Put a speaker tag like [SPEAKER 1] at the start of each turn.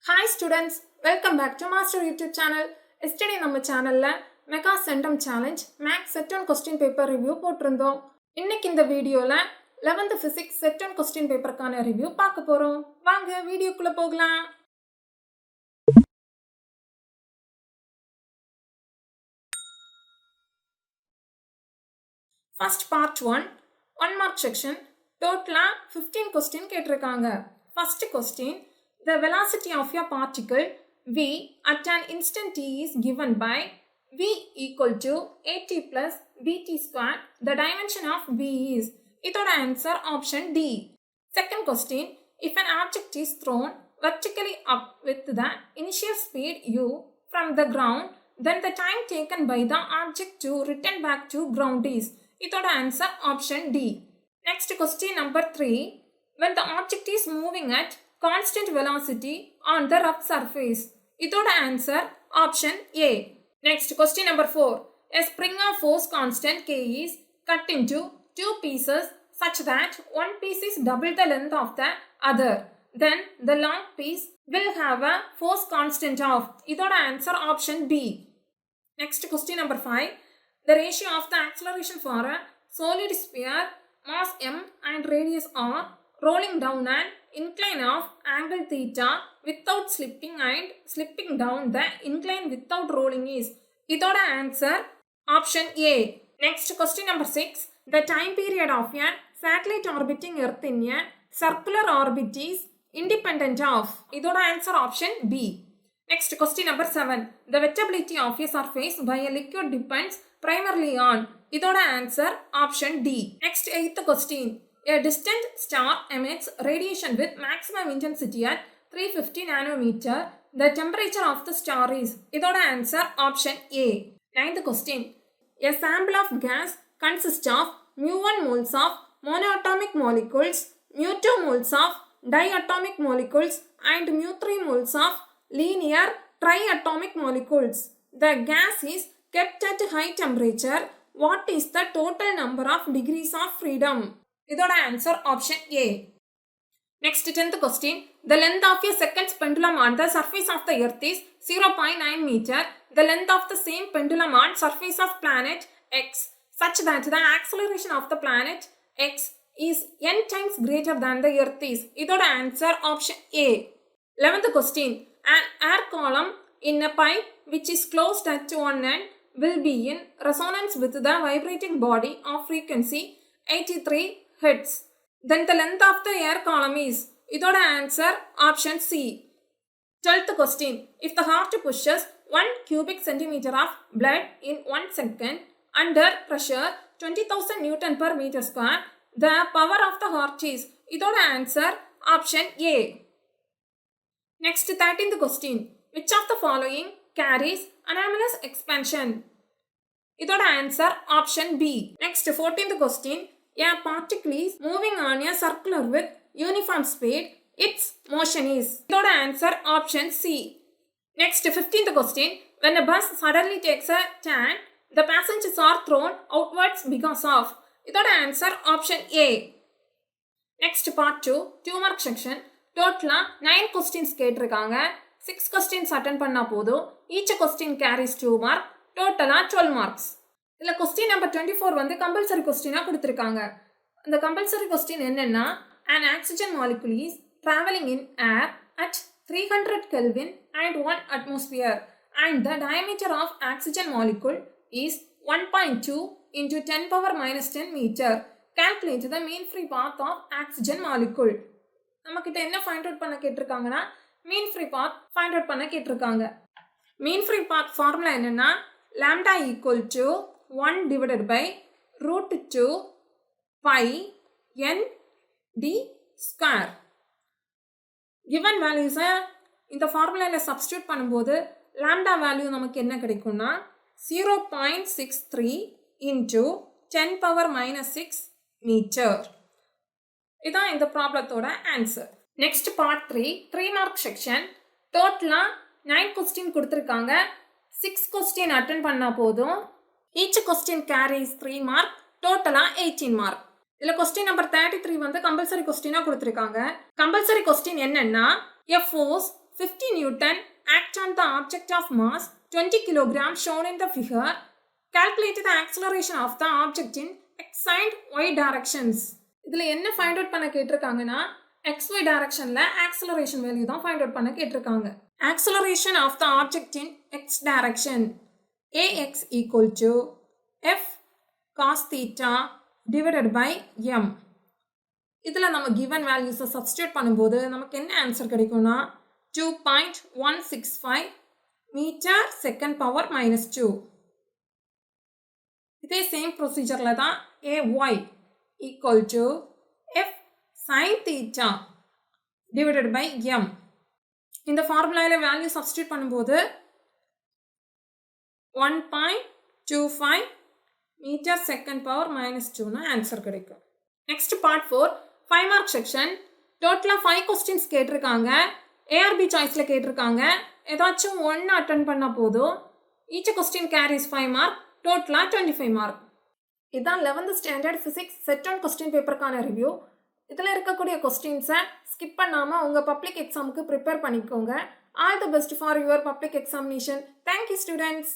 [SPEAKER 1] Hi students, welcome back to Master YouTube channel. Yesterday நம்ம சேனல்ல mega centum challenge maths set 1 question paper review போட்டிருந்தோம். இன்னைக்கு இந்த வீடியோல 11th பிசிக்ஸ் செட் 1 கொஸ்டின் பேப்பருக்கான ரிவ்யூ பார்க்க போறோம். வாங்க வீடியோக்குள்ள போகலாம். First part 1 mark section. Total 15 question கேட்டிருக்காங்க. First question, the velocity of a particle v at an instant t is given by v equal to at plus bt square. The dimension of v is. இதோட answer option D. Second question, if an object is thrown vertically up with the initial speed u from the ground, then the time taken by the object to return back to ground is. இதோட answer option D. Next question number 3, when the object is moving at constant velocity on the rough surface. இதோட answer option A. Next question number 4, a spring of force constant K is cut into two pieces such that one piece is double the length of the other. Then the long piece will have a force constant of. இதோட answer option B. Next question number 5, the ratio of the acceleration for a solid sphere mass m and radius r rolling down an incline of angle theta without slipping and slipping down the incline without rolling is. இதோட answer option A. Next question number 6, the time period of a satellite orbiting earth in a circular orbit is independent of. இதோட answer option B. Next question number 7, the wettability of a surface by a liquid depends primarily on. இதோட answer option D. Next 8th question, a distant star emits radiation with maximum intensity at 350 nanometer. The temperature of the star is. இதோட answer option A. 9th question, a sample of gas consists of mu1 moles of monoatomic molecules, mu2 moles of diatomic molecules and mu3 moles of linear triatomic molecules. The gas is kept at high temperature. What is the total number of degrees of freedom? இதோட answer option A. Next 10th question, the length of a second's pendulum on the surface of the earth is 0.9 meter. The length of the same pendulum on surface of planet X such that the acceleration of the planet X is n times greater than the earth is. இதோட answer option A. 11th question, an air column in a pipe which is closed at one end will be in resonance with the vibrating body of frequency 83 Hz. Then the length of the air column is. இதோட answer option C. 12th question, if the heart pushes 1 cubic centimeter of blood in 1 second under pressure 20,000 Newton per meter square, the power of the heart is. இதோட answer option A. Next 13th question, which of the following carries anomalous expansion? இதோட answer option B. Next 14th question, a particle is moving on a circular with uniform speed. Its motion is. இதோட answer option C. Next 15th question, when a bus suddenly takes a turn, the passengers are thrown outwards because of. இதோட answer option A. Next part 2 mark section. Total 9 questions கேட்டிருக்காங்க. 6 questions attend பண்ணா போதும். Each question carries 2 mark. Total 12 marks. இதுல question number 24 வந்து compulsory question கொடுத்திருக்காங்க. இந்த compulsory question என்னன்னா, an oxygen molecule is traveling in air at 300 Kelvin and 1 atmosphere and the diameter of oxygen molecule is 1.2 into 10 power minus 10 meter. Calculate the mean free path of oxygen molecule. நம்மக்கிட்ட என்ன find out பண்ண கேட்டிருக்காங்கன்னா, மீன் free பாத் find out பண்ண கேட்டிருக்காங்க. மீன் free பாத் formula என்னன்னா, lambda equal to 1 divided by root 2 pi n d square. given values இந்த ஃபார்முலால substitute பண்ணும்போது lambda value நமக்கு என்ன கிடைக்கும்னா 0.63 into 10 power minus 6 மீட்டர். இதான் இந்த ப்ராப்ளத்தோட answer. Next part 3 mark section. டோட்டலா 9 கொஸ்டின் கொடுத்துருக்காங்க. 6 கொஸ்டின் அட்டென்ட் பண்ணா போதும். Each question carries 3 mark. டோட்டலா 18 மார்க். இதுல கொஸ்டின் நம்பர் 33 வந்து கம்பல்சரி கொஸ்டினா கொடுத்துருக்காங்க. கம்பல்சரி கொஸ்டின் என்னன்னா, a force 50 Newton act on the object of mass 20 kg shown in the figure. Calculate the acceleration of the object in x and y directions. இதில் என்ன find out பண்ண கேட்டிருக்காங்கன்னா xy directionல acceleration value தான் find out பண்ண கேட்டிருக்காங்க. Acceleration of the object in x direction. Ax equal to f cos theta divided by m. இதில் நம்ம given values substitute பண்ணும்போது நமக்கு என்ன ஆன்சர் கிடைக்கும்னா 2.165 meter second power minus 2. இதே சேம் ப்ரொசீஜரில் தான் ay equal to f sin theta divided by m. இந்த ஃபார்முலாவில் வேல்யூ சப்ஸ்டியூட் பண்ணும்போது 1.25 மீட்டர் செகண்ட் பவர் மைனஸ் 2ன்னு ஆன்சர் கிடைக்கும். Next part 4 5 mark section. டோட்டலாக 5 கொஸ்டின்ஸ் கேட்டிருக்காங்க. ஏஆர்பி சாய்ஸில் கேட்டிருக்காங்க. ஏதாச்சும் ஒன்று அட்டன் பண்ணால் போதும். ஈச் கொஸ்டின் கேரிஸ் 5 மார்க், டோட்டலாக 25 மார்க். இதுதான் 11th standard physics set 1 question பேப்பருக்கான ரிவ்யூ. இதில் இருக்கக்கூடிய கொஸ்டின்ஸை ஸ்கிப் பண்ணாமல் உங்கள் பப்ளிக் எக்ஸாமுக்கு ப்ரிப்பேர் பண்ணிக்கோங்க. All the best for your public examination. Thank you students.